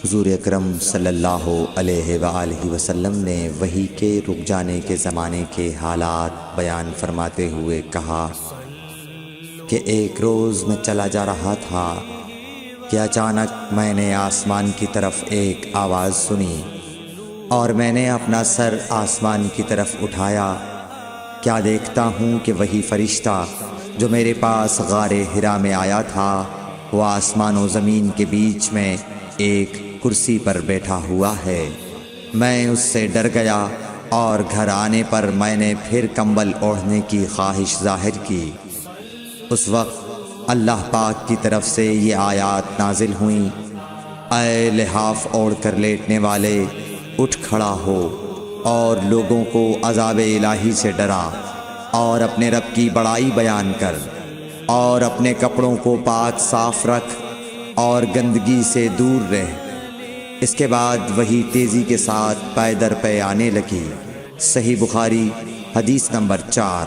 حضور اکرم صلی اللہ علیہ وآلہ وسلم نے وحی کے رک جانے کے زمانے کے حالات بیان فرماتے ہوئے کہا کہ ایک روز میں چلا جا رہا تھا کہ اچانک میں نے آسمان کی طرف ایک آواز سنی اور میں نے اپنا سر آسمان کی طرف اٹھایا۔ کیا دیکھتا ہوں کہ وہی فرشتہ جو میرے پاس غار حرا میں آیا تھا وہ آسمان و زمین کے بیچ میں ایک کرسی پر بیٹھا ہوا ہے۔ میں اس سے ڈر گیا اور گھر آنے پر میں نے پھر کمبل اوڑھنے کی خواہش ظاہر کی۔ اس وقت اللہ پاک کی طرف سے یہ آیات نازل ہوئیں، اے لحاف اوڑھ کر لیٹنے والے، اٹھ کھڑا ہو اور لوگوں کو عذاب الہی سے ڈرا، اور اپنے رب کی بڑائی بیان کر، اور اپنے کپڑوں کو پاک صاف رکھ اور گندگی سے دور رہ۔ اس کے بعد وہی تیزی کے ساتھ پے در پے آنے لگی۔ صحیح بخاری حدیث نمبر 4۔